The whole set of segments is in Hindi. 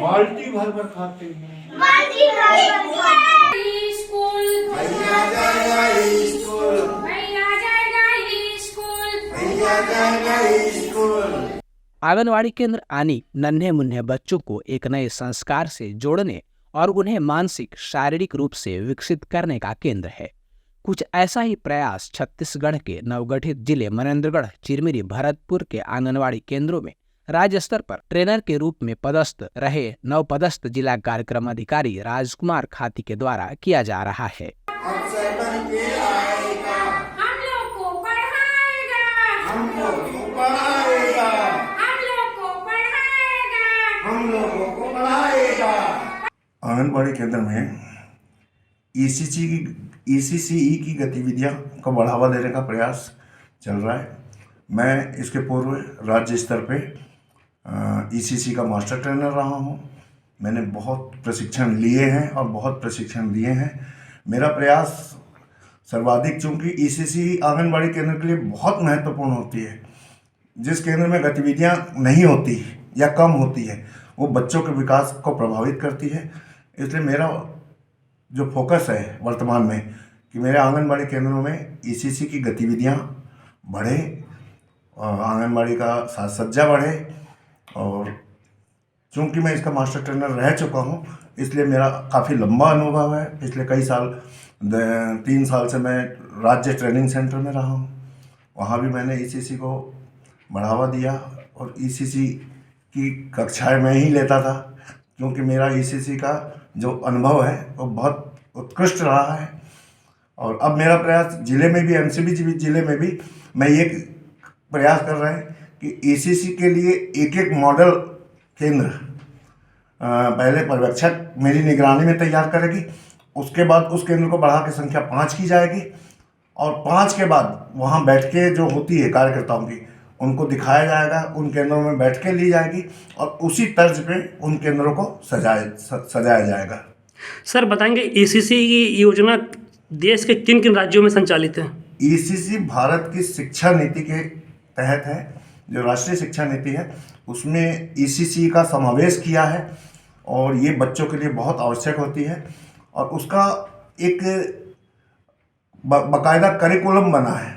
बाल्टी भर भर खाते हैं। आंगनवाड़ी केंद्र आनी नन्हे मुन्ने बच्चों को एक नए संस्कार से जोड़ने और उन्हें मानसिक शारीरिक रूप से विकसित करने का केंद्र है। कुछ ऐसा ही प्रयास छत्तीसगढ़ के नवगठित जिले मनेन्द्रगढ़, चिरमिरी, भरतपुर के आंगनवाड़ी केंद्रों में राज्य स्तर पर ट्रेनर के रूप में पदस्थ रहे नवपदस्थ जिला कार्यक्रम अधिकारी राजकुमार खाती के द्वारा किया जा रहा है। आंगनबाड़ी केंद्र में ईसीसीई की गतिविधियां को बढ़ावा देने का प्रयास चल रहा है। मैं इसके पूर्व राज्य स्तर पे ईसीसी का मास्टर ट्रेनर रहा हूं। मैंने बहुत प्रशिक्षण लिए हैं और बहुत प्रशिक्षण दिए हैं। मेरा प्रयास सर्वाधिक, चूँकि ईसीसी आंगनबाड़ी केंद्र के लिए बहुत महत्वपूर्ण होती है। जिस केंद्र में गतिविधियां नहीं होती या कम होती है वो बच्चों के विकास को प्रभावित करती है। इसलिए मेरा जो फोकस है वर्तमान में कि मेरे आंगनबाड़ी केंद्रों में ईसीसी की गतिविधियां बढ़े, आंगनबाड़ी का साज सज्जा बढ़े। और चूँकि मैं इसका मास्टर ट्रेनर रह चुका हूं इसलिए मेरा काफ़ी लंबा अनुभव है। पिछले कई साल 3 साल से मैं राज्य ट्रेनिंग सेंटर में रहा हूं। वहां भी मैंने ईसीसी को बढ़ावा दिया और ईसीसी की कक्षाएं मैं ही लेता था, क्योंकि मेरा ईसीसी का जो अनुभव है वो बहुत उत्कृष्ट रहा है। और अब मेरा प्रयास जिले में भी, एमसीबी जिले में भी मैं ये प्रयास कर रहे हैं कि ईसीसी के लिए एक एक मॉडल केंद्र पहले पर्यवेक्षक मेरी निगरानी में तैयार करेगी, उसके बाद उस केंद्र को बढ़ा के संख्या 5 की जाएगी और 5 के बाद वहाँ बैठ के जो होती है कार्यकर्ताओं की उनको दिखाया जाएगा, उन केंद्रों में बैठ के ली जाएगी और उसी तर्ज पे उन केंद्रों को सजाया जाएगा। सर बताएंगे ईसीसी की योजना देश के किन किन राज्यों में संचालित है? ईसीसी भारत की शिक्षा नीति के तहत है। जो राष्ट्रीय शिक्षा नीति है उसमें ईसीसी का समावेश किया है और ये बच्चों के लिए बहुत आवश्यक होती है। और उसका एक बाकायदा करिकुलम बना है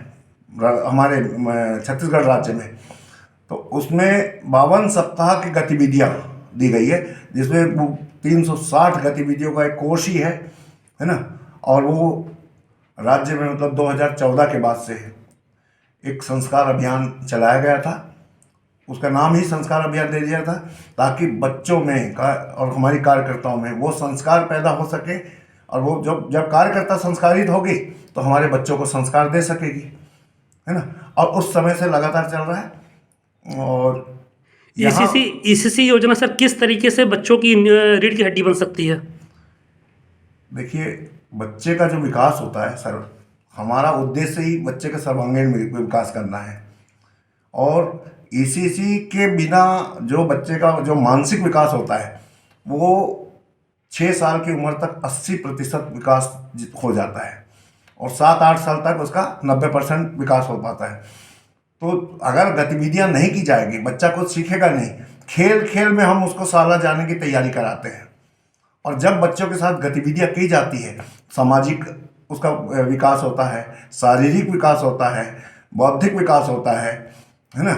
हमारे छत्तीसगढ़ राज्य में। तो उसमें 52 सप्ताह की गतिविधियां दी गई है, जिसमें 360 गतिविधियों का एक कोर्स ही है ना। और वो राज्य में मतलब 2014 के बाद से एक संस्कार अभियान चलाया गया था। उसका नाम ही संस्कार अभियान दे दिया था ताकि बच्चों में और हमारी कार्यकर्ताओं में वो संस्कार पैदा हो सके। और वो जब कार्यकर्ता संस्कारित होगी तो हमारे बच्चों को संस्कार दे सकेगी, है ना। और उस समय से लगातार चल रहा है। और ईसीसी योजना सर किस तरीके से बच्चों की रीढ़ की हड्डी बन सकती है? देखिए, बच्चे का जो विकास होता है सर, हमारा उद्देश्य ही बच्चे का सर्वांगीण विकास करना है। और ईसीसी के बिना जो बच्चे का जो मानसिक विकास होता है वो 6 साल की उम्र तक 80% विकास हो जाता है और 7-8 साल तक उसका 90% विकास हो पाता है। तो अगर गतिविधियां नहीं की जाएगी बच्चा कुछ सीखेगा नहीं। खेल खेल में हम उसको साला जाने की तैयारी कराते हैं और जब बच्चों के साथ गतिविधियां की जाती है सामाजिक उसका विकास होता है, शारीरिक विकास होता है, बौद्धिक विकास होता है ना।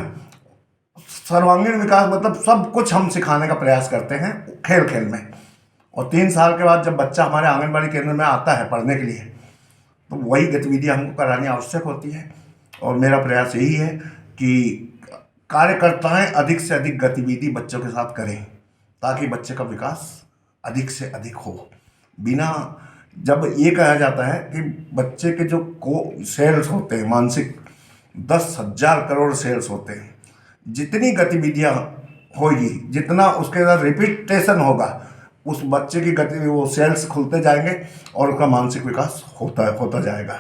सर्वांगीण विकास मतलब सब कुछ हम सिखाने का प्रयास करते हैं खेल खेल में। और 3 साल के बाद जब बच्चा हमारे आंगनबाड़ी केंद्र में आता है पढ़ने के लिए तो वही गतिविधियां हमको करानी आवश्यक होती है। और मेरा प्रयास यही है कि कार्यकर्ताएं अधिक से अधिक गतिविधि बच्चों के साथ करें ताकि बच्चे का विकास अधिक से अधिक हो। बिना जब ये कहा जाता है कि बच्चे के जो सेल्स होते हैं मानसिक 10,000 करोड़ सेल्स होते हैं, जितनी गतिविधियां होगी जितना उसके अंदर रिपीटेशन होगा उस बच्चे की वो सेल्स खुलते जाएंगे और उसका मानसिक विकास होता जाएगा।